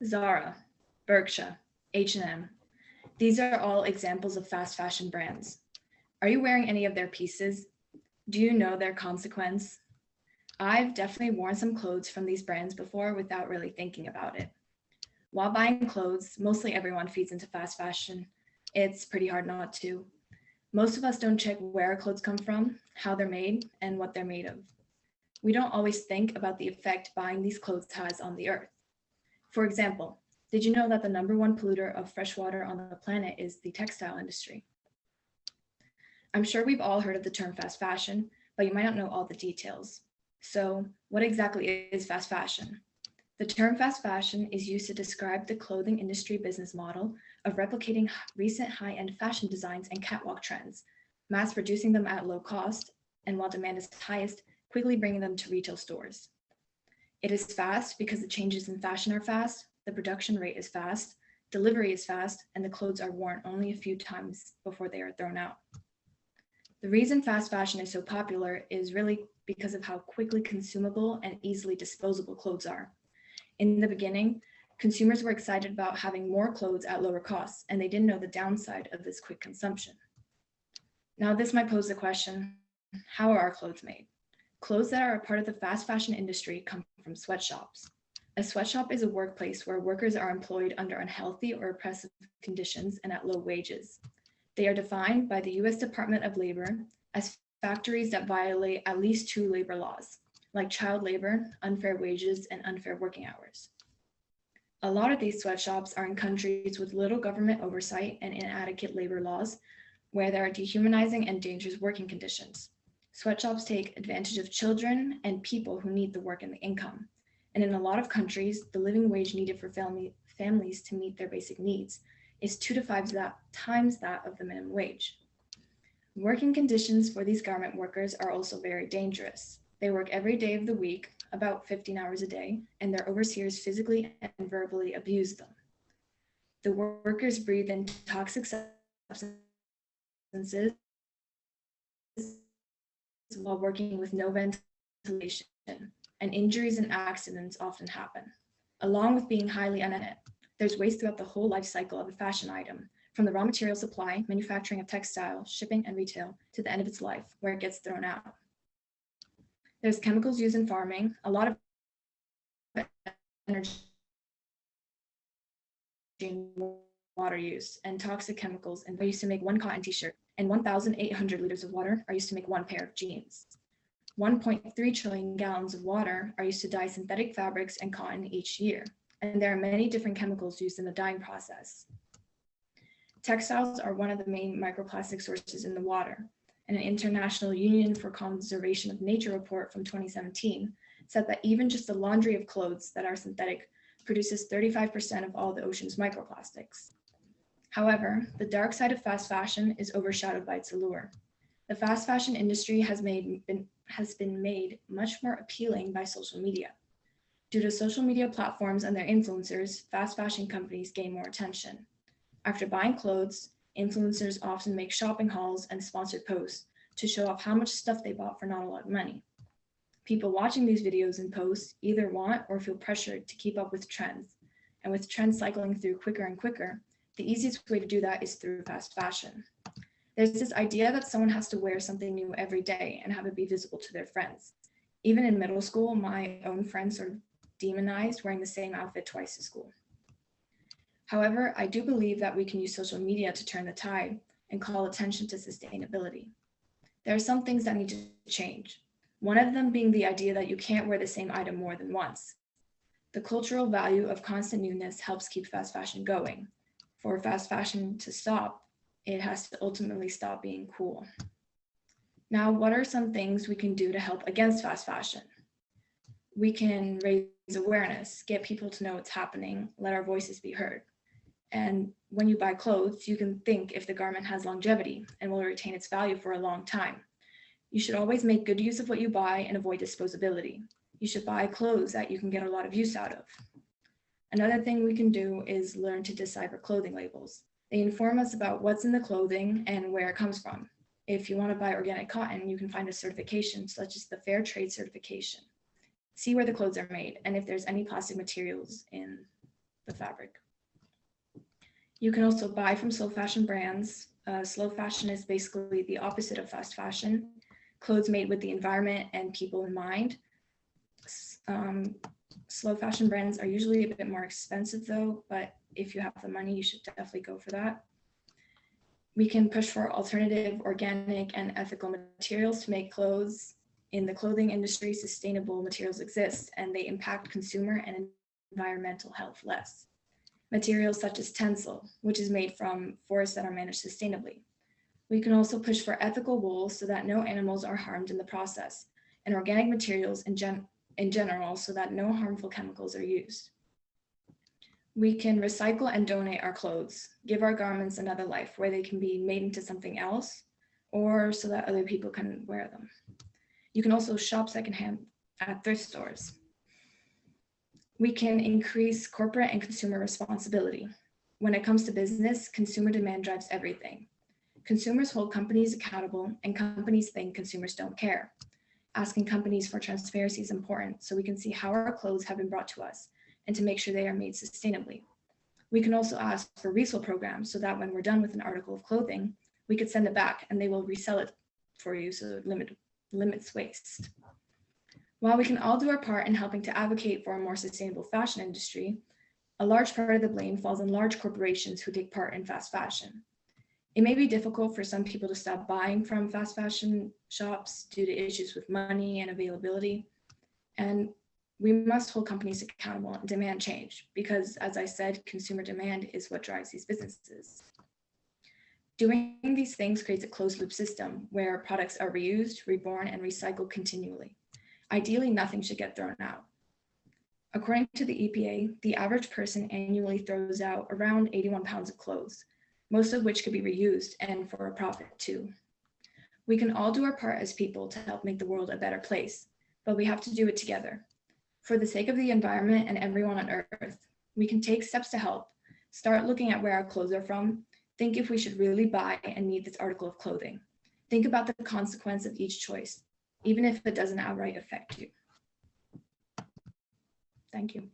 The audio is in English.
Zara, Berkshire, H&M. These are all examples of fast fashion brands. Are you wearing any of their pieces? Do you know their consequence? I've definitely worn some clothes from these brands before without really thinking about it. While buying clothes, mostly everyone feeds into fast fashion. It's pretty hard not to. Most of us don't check where our clothes come from, how they're made, and what they're made of. We don't always think about the effect buying these clothes has on the earth. For example, did you know that the number one polluter of fresh water on the planet is the textile industry? I'm sure we've all heard of the term fast fashion, but you might not know all the details. So, what exactly is fast fashion? The term fast fashion is used to describe the clothing industry business model of replicating recent high-end fashion designs and catwalk trends, mass producing them at low cost, and while demand is highest, quickly bringing them to retail stores. It is fast because the changes in fashion are fast, the production rate is fast, delivery is fast, and the clothes are worn only a few times before they are thrown out. The reason fast fashion is so popular is really because of how quickly consumable and easily disposable clothes are. In the beginning, consumers were excited about having more clothes at lower costs, and they didn't know the downside of this quick consumption. Now, this might pose the question, how are our clothes made? Clothes that are a part of the fast fashion industry come from sweatshops. A sweatshop is a workplace where workers are employed under unhealthy or oppressive conditions and at low wages. They are defined by the US Department of Labor as factories that violate at least two labor laws, like child labor, unfair wages, and unfair working hours. A lot of these sweatshops are in countries with little government oversight and inadequate labor laws, where there are dehumanizing and dangerous working conditions. Sweatshops take advantage of children and people who need the work and the income. And in a lot of countries, the living wage needed for families to meet their basic needs is 2 to 5 times that of the minimum wage. Working conditions for these garment workers are also very dangerous. They work every day of the week, about 15 hours a day, and their overseers physically and verbally abuse them. The workers breathe in toxic substances while working with no ventilation, and injuries and accidents often happen. Along with being highly unethical, there's waste throughout the whole life cycle of a fashion item, from the raw material supply, manufacturing of textile, shipping, and retail, to the end of its life, where it gets thrown out. There's chemicals used in farming, a lot of energy and water use, and toxic chemicals are used to make one cotton t-shirt, and 1,800 liters of water are used to make one pair of jeans. 1.3 trillion gallons of water are used to dye synthetic fabrics and cotton each year, and there are many different chemicals used in the dyeing process. Textiles are one of the main microplastic sources in the water, and an International Union for Conservation of Nature report from 2017 said that even just the laundry of clothes that are synthetic produces 35% of all the ocean's microplastics. However, the dark side of fast fashion is overshadowed by its allure. The fast fashion industry has been made much more appealing by social media. Due to social media platforms and their influencers, fast fashion companies gain more attention. After buying clothes, influencers often make shopping hauls and sponsored posts to show off how much stuff they bought for not a lot of money. People watching these videos and posts either want or feel pressured to keep up with trends, and with trends cycling through quicker and quicker, the easiest way to do that is through fast fashion. There's this idea that someone has to wear something new every day and have it be visible to their friends. Even in middle school, my own friends sort of demonized wearing the same outfit twice to school. However, I do believe that we can use social media to turn the tide and call attention to sustainability. There are some things that need to change. One of them being the idea that you can't wear the same item more than once. The cultural value of constant newness helps keep fast fashion going. For fast fashion to stop, it has to ultimately stop being cool. Now, what are some things we can do to help against fast fashion? We can raise awareness, get people to know what's happening, let our voices be heard. And when you buy clothes, you can think if the garment has longevity and will retain its value for a long time. You should always make good use of what you buy and avoid disposability. You should buy clothes that you can get a lot of use out of. Another thing we can do is learn to decipher clothing labels. They inform us about what's in the clothing and where it comes from. If you want to buy organic cotton, you can find a certification such as the Fair Trade certification. See where the clothes are made and if there's any plastic materials in the fabric. You can also buy from slow fashion brands. Slow fashion is basically the opposite of fast fashion, clothes made with the environment and people in mind. Slow fashion brands are usually a bit more expensive though, but if you have the money, you should definitely go for that. We can push for alternative, organic, and ethical materials to make clothes. In the clothing industry, sustainable materials exist and they impact consumer and environmental health less. Materials such as tencel, which is made from forests that are managed sustainably. We can also push for ethical wool so that no animals are harmed in the process, and organic materials in general so that no harmful chemicals are used. We can recycle and donate our clothes, give our garments another life where they can be made into something else, or so that other people can wear them. You can also shop secondhand at thrift stores. We can increase corporate and consumer responsibility. When it comes to business, consumer demand drives everything. Consumers hold companies accountable and companies think consumers don't care. Asking companies for transparency is important so we can see how our clothes have been brought to us and to make sure they are made sustainably. We can also ask for resale programs so that when we're done with an article of clothing, we could send it back and they will resell it for you so it limits waste. While we can all do our part in helping to advocate for a more sustainable fashion industry, a large part of the blame falls on large corporations who take part in fast fashion. It may be difficult for some people to stop buying from fast fashion shops due to issues with money and availability. And we must hold companies accountable and demand change because, as I said, consumer demand is what drives these businesses. Doing these things creates a closed loop system where products are reused, reborn, and recycled continually. Ideally, nothing should get thrown out. According to the EPA, the average person annually throws out around 81 pounds of clothes, most of which could be reused and for a profit too. We can all do our part as people to help make the world a better place, but we have to do it together. For the sake of the environment and everyone on Earth, we can take steps to help, start looking at where our clothes are from, think if we should really buy and need this article of clothing. Think about the consequence of each choice, even if it doesn't outright affect you. Thank you.